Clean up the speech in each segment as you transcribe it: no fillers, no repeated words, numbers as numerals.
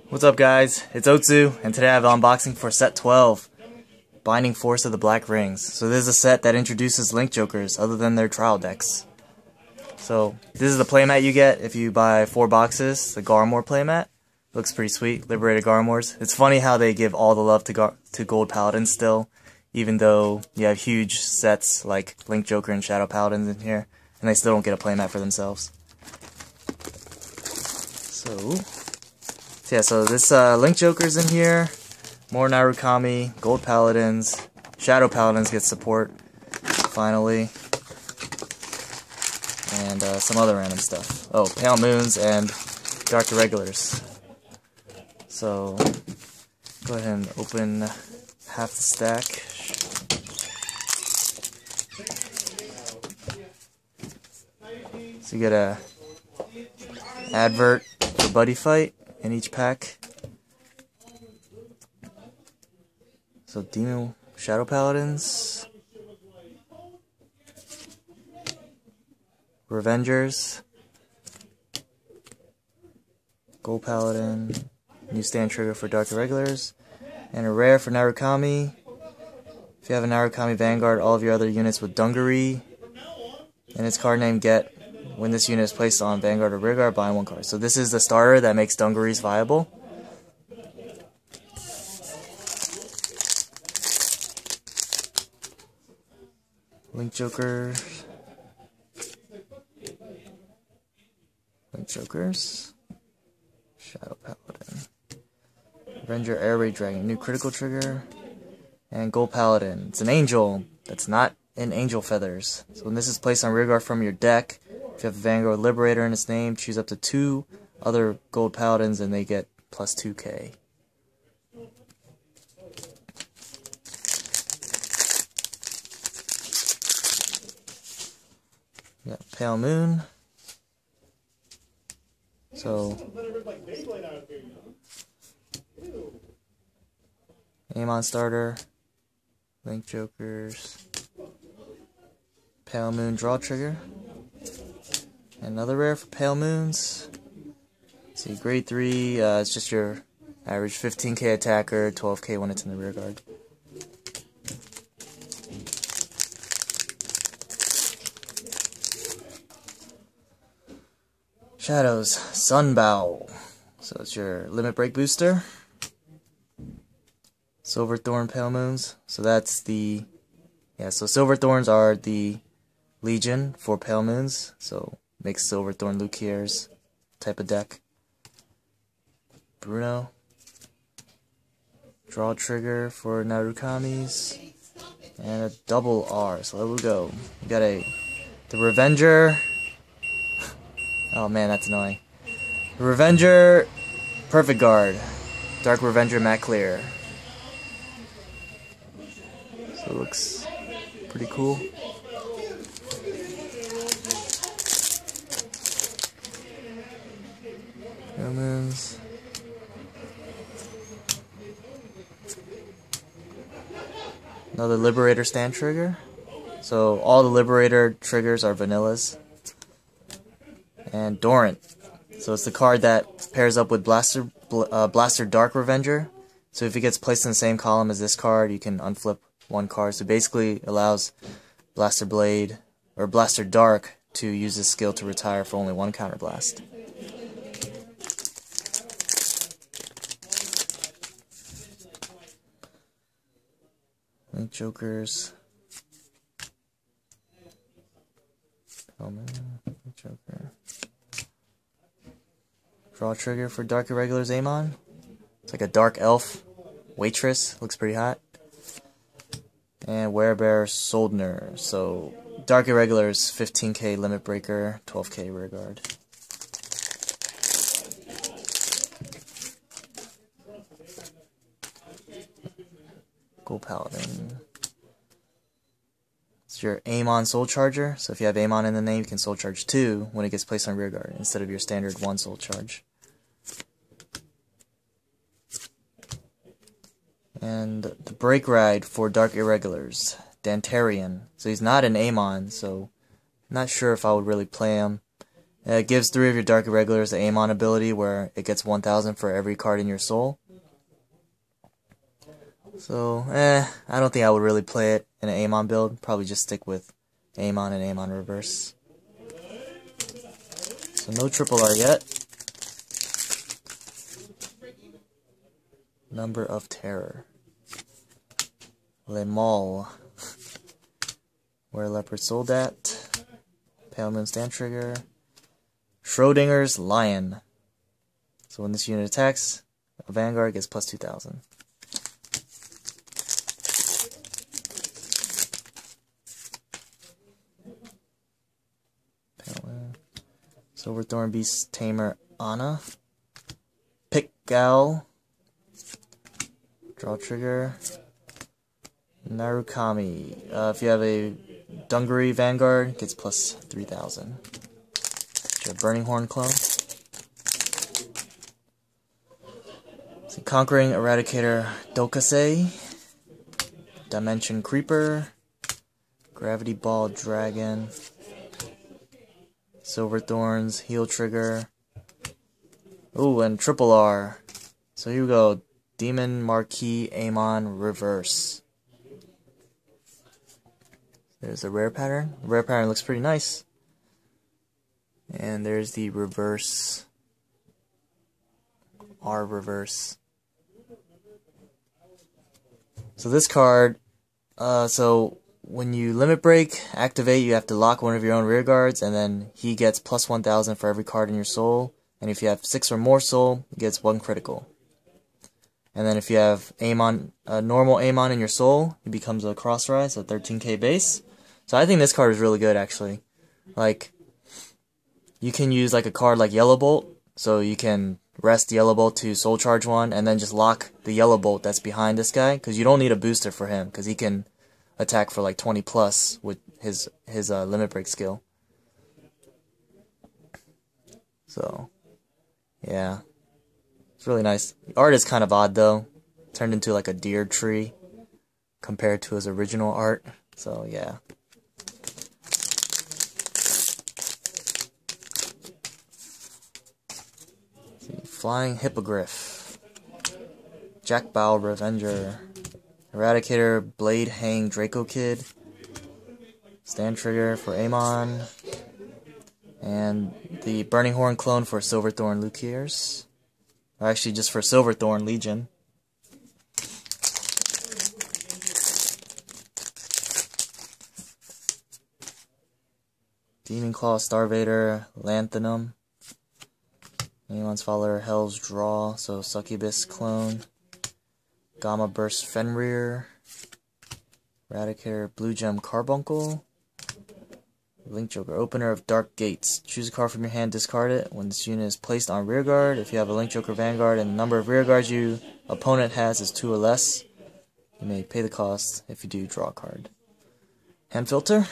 What's up, guys? It's Otsu, and today I have an unboxing for set 12, Binding Force of the Black Rings. So this is a set that introduces Link Jokers other than their trial decks. So this is the playmat you get if you buy 4 boxes, the Garmor playmat. Looks pretty sweet, Liberated Garmors. It's funny how they give all the love to Gold Paladins still, even though you have huge sets like Link Joker and Shadow Paladins in here, and they still don't get a playmat for themselves. So this Link Joker's in here, more Narukami, Gold Paladins, Shadow Paladins get support, finally, and some other random stuff. Oh, Pale Moons and Dark Irregulars. So, go ahead and open half the stack. So you get a advert for Buddy Fight in each pack. So Demon Shadow Paladins, Revengers, Gold Paladin, new stand trigger for Dark Irregulars, and a rare for Narukami. If you have a Narukami Vanguard, all of your other units with Dungaree and its card name get. When this unit is placed on Vanguard or Rearguard, bind 1 card. So this is the starter that makes Dungarees viable. Link Jokers. Shadow Paladin. Avenger Air Raid Dragon, new critical trigger. And Gold Paladin. It's an angel that's not in angel feathers. So when this is placed on Rearguard from your deck, if you have a Vanguard Liberator in its name, choose up to 2 other Gold Paladins and they get plus 2k. Yeah, Pale Moon. So Amon starter, Link Jokers, Pale Moon draw trigger. Another rare for Pale Moons. See, grade 3, it's just your average 15k attacker, 12k when it's in the rear guard. Shadows, Sunbow. So it's your limit break booster. Silverthorn Pale Moons. So that's the, so Silverthorns are the Legion for Pale Moons. So makes Silverthorn Lukiers type of deck. Bruno. Draw trigger for Narukamis. And a double R. So there we go. We got the Revenger. Oh man, that's annoying. The Revenger Perfect Guard. Dark Revenger Matte Clear. So it looks pretty cool. Humans. Another Liberator stand trigger. So all the Liberator triggers are vanillas. And Dorant. So it's the card that pairs up with Blaster Dark Revenger. So if it gets placed in the same column as this card, you can unflip 1 card. So basically allows Blaster Blade or Blaster Dark to use this skill to retire for only 1 counterblast. Link Jokers. Joker. Draw trigger for Dark Irregulars Amon. It's like a dark elf waitress. Looks pretty hot. And Werebear Soldner. So Dark Irregulars 15k limit breaker, 12k rear guard. Gold Paladin. It's your Amon Soul Charger. So if you have Amon in the name, you can Soul Charge 2 when it gets placed on rear guard instead of your standard 1 Soul Charge. And the Break Ride for Dark Irregulars, Dantarian. So he's not an Amon, so I'm not sure if I would really play him It gives 3 of your Dark Irregulars the aim on ability where it gets 1000 for every card in your soul. So, I don't think I would really play it in an aim on build. Probably just stick with aim on and aim on reverse. So no triple R yet. Number of Terror. Le Mal. Where Leopard Soldat. Pale Moon Stand Trigger. Schrodinger's Lion. So when this unit attacks, a Vanguard gets plus 2000. Silverthorn Beast Tamer Anna. Pickgal. Draw Trigger. Narukami. If you have a Dungaree Vanguard, gets plus 3000. Burning Horn clone. Conquering Eradicator Dokase. Dimension Creeper. Gravity Ball Dragon. Silverthorns, Heal Trigger. Ooh, and triple R. So here we go. Demon Marquis Amon Reverse. There's a rare pattern. The rare pattern looks pretty nice. And there's the reverse. R reverse. So this card, so when you limit break, activate, you have to lock one of your own rear guards, and then he gets plus 1000 for every card in your soul. And if you have 6 or more soul, he gets 1 critical. And then if you have Amon, normal Amon in your soul, he becomes a cross rise, a 13k base. So I think this card is really good, actually. Like, you can use like a card like Yellow Bolt, so you can rest Yellow Bolt to soul charge 1, and then just lock the Yellow Bolt that's behind this guy, because you don't need a booster for him, because he can attack for like 20 plus with his limit break skill. So, yeah. It's really nice. The art is kind of odd though. Turned into like a deer tree compared to his original art. So, yeah. Flying Hippogriff. Jackbow Revenger. Eradicator Blade Hang Draco Kid. Stand Trigger for Amon. And the Burning Horn clone for Silverthorn Lukiers. Or actually just for Silverthorn Legion. Demon Claw Starvader Lanthanum. Amon's Follower Hell's Draw, so Succubus clone. Gamma Burst Fenrir. Eradicator Blue Gem Carbuncle. Link Joker, Opener of Dark Gates. Choose a card from your hand, discard it. When this unit is placed on rearguard, if you have a Link Joker Vanguard and the number of rearguards your opponent has is 2 or less, you may pay the cost. If you do, draw a card. Hand Filter.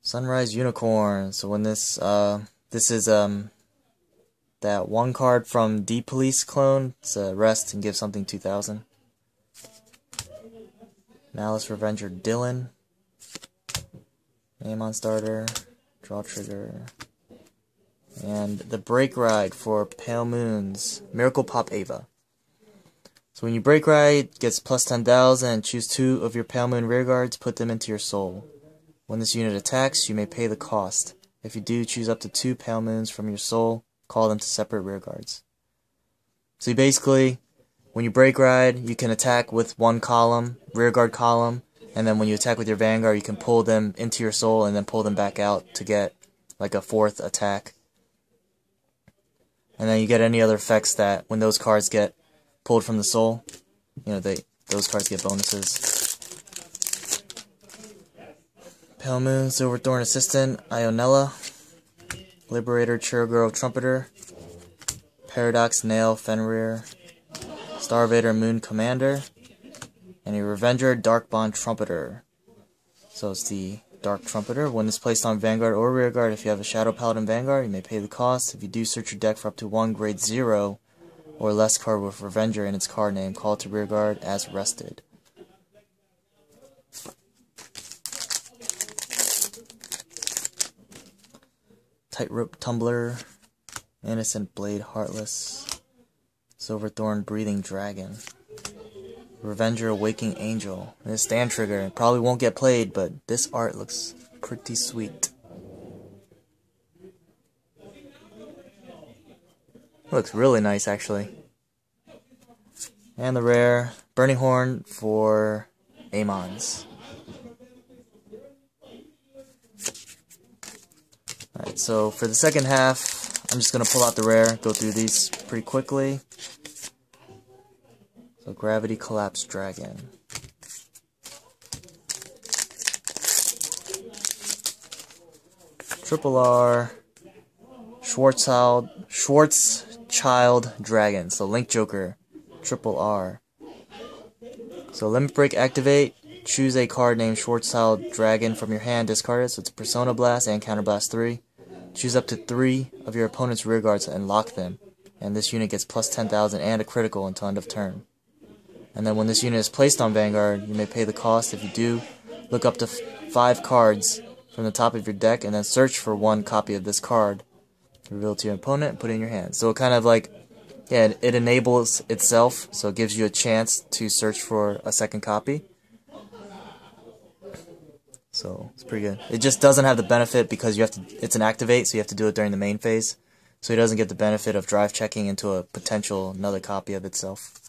Sunrise Unicorn. So when this is that one card from D Police clone. It's a rest and give something 2000. Malice Revenger Dylan. Name on starter. Draw trigger. And the Break Ride for Pale Moons. Miracle Pop Ava. So when you Break Ride, gets plus 10,000. Choose 2 of your Pale Moon rearguards. Put them into your soul. When this unit attacks, you may pay the cost. If you do, choose up to 2 Pale Moons from your soul. Call them to separate rearguards. So you basically, when you Break Ride, you can attack with 1 column, rearguard column, and then when you attack with your Vanguard, you can pull them into your soul and then pull them back out to get like a 4th attack. And then you get any other effects that when those cards get pulled from the soul, you know, those cards get bonuses. Pale Moon, Silverthorn Assistant, Ionella, Liberator, Churro Trumpeter, Paradox Nail Fenrir, Starvader Moon Commander, and a Revenger Darkbond Trumpeter. So it's the Dark Trumpeter. When it's placed on Vanguard or Rearguard, if you have a Shadow Paladin Vanguard, you may pay the cost. If you do, search your deck for up to 1 grade 0 or less card with Revenger in its card name. Call it to Rearguard as rested. Tightrope Tumbler, Innocent Blade Heartless, Silverthorn Breathing Dragon, Revenger Waking Angel. And this stand trigger probably won't get played, but this art looks pretty sweet. Looks really nice, actually. And the rare Burning Horn for Amons. Alright, so for the second half, I'm just going to pull out the rare, go through these pretty quickly. So Gravity Collapse Dragon. Triple R, Schwarzschild Dragon. So Link Joker, Triple R. So Limit Break activate. Choose a card named Schwarzschild Dragon from your hand, discard it. So it's Persona Blast and Counterblast 3. Choose up to 3 of your opponent's rear guards and lock them. And this unit gets plus 10,000 and a critical until end of turn. And then when this unit is placed on Vanguard, you may pay the cost. If you do, look up to 5 cards from the top of your deck and then search for 1 copy of this card. Reveal it to your opponent and put it in your hand. So it kind of like, yeah, it enables itself, so it gives you a chance to search for a second copy. So it's pretty good. It just doesn't have the benefit because you have to. It's an activate, so you have to do it during the main phase. So it doesn't get the benefit of drive checking into a potential another copy of itself.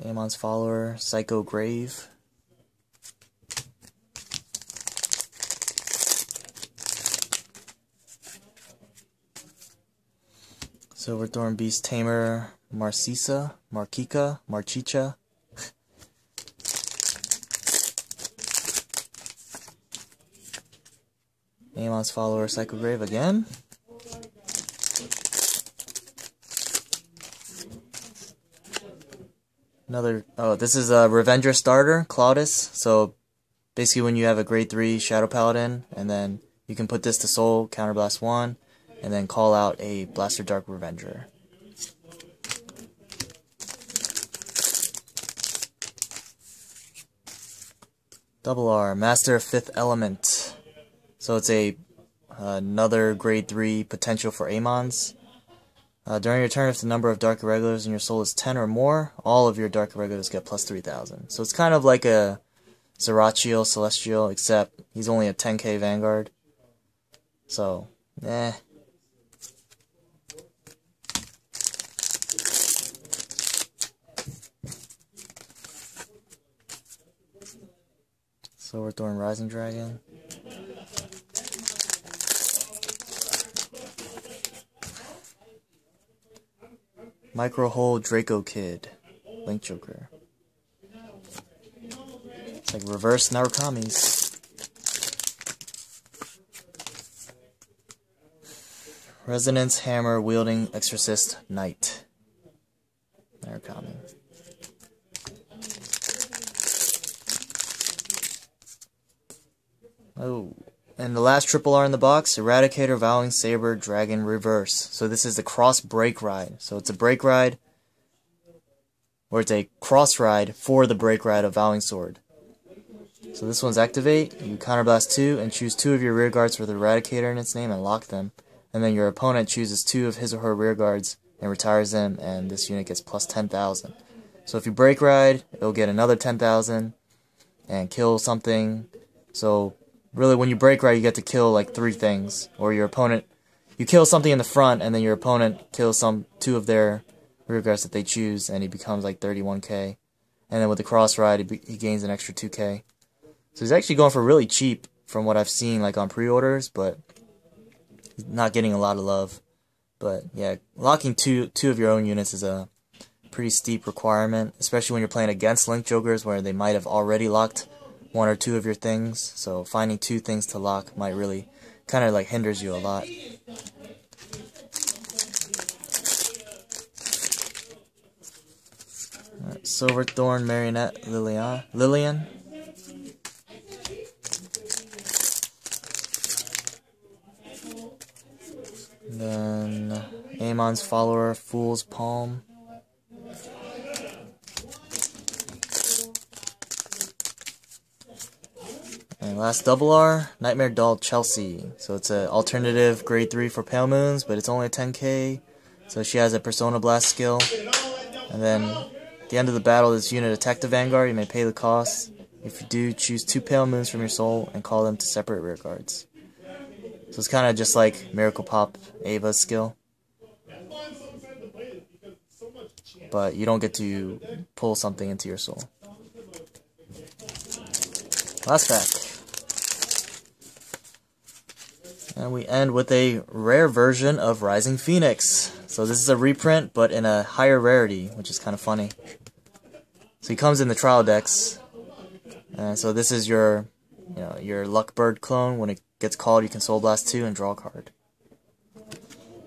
Amon's Follower, Psycho Grave. Silverthorn Beast Tamer, Marchicha. Amon's Follower, Psycho Grave again. Another, oh, this is a Revenger starter, Claudus. So basically when you have a grade 3 Shadow Paladin, and then you can put this to soul, counterblast 1, and then call out a Blaster Dark Revenger. Double R, Master of Fifth Element. So it's another grade 3 potential for Amons. During your turn, if the number of Dark Irregulars in your soul is 10 or more, all of your Dark Irregulars get plus 3,000. So it's kind of like a Zerachiel Celestial, except he's only a 10k Vanguard. So, eh. Silverthorn Rising Dragon. Micro Hole Draco Kid, Link Joker. It's like reverse Narukami's. Resonance Hammer Wielding Exorcist Knight, Narukami. Oh, and the last triple R in the box, Eradicator Vowing Saber Dragon Reverse. So this is the cross break ride. So it's a break ride, or it's a cross ride for the break ride of Vowing Sword. So this one's activate, you counterblast 2 and choose 2 of your rear guards with Eradicator in its name and lock them. And then your opponent chooses 2 of his or her rear guards and retires them, and this unit gets plus 10,000. So if you break ride, it'll get another 10,000 and kill something. So really, when you break ride, you get to kill like 3 things, or your opponent, you kill something in the front, and then your opponent kills 2 of their rear guards that they choose, and he becomes like 31k. And then with the cross ride, he gains an extra 2k. So he's actually going for really cheap from what I've seen like on pre-orders, but he's not getting a lot of love. But yeah, locking two of your own units is a pretty steep requirement, especially when you're playing against Link Jokers where they might have already locked 1 or 2 of your things. So finding 2 things to lock might really kind of like hinders you a lot. Right, Silverthorn Marionette Lillian. Then Amon's Follower, Fool's Palm. And last double R, Nightmare Doll Chelsea. So it's an alternative grade 3 for Pale Moons, but it's only a 10k. So she has a Persona Blast skill. And then at the end of the battle, this unit attack the Vanguard. You may pay the cost. If you do, choose 2 Pale Moons from your soul and call them to separate rear guards. So it's kind of just like Miracle Pop Ava's skill. But you don't get to pull something into your soul. Last pack. And we end with a rare version of Rising Phoenix. So this is a reprint, but in a higher rarity, which is kind of funny. So he comes in the trial decks. And so this is your, your Luckbird clone. When it gets called, you can Soul Blast 2 and draw a card.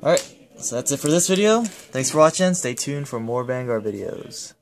Alright, so that's it for this video. Thanks for watching. Stay tuned for more Vanguard videos.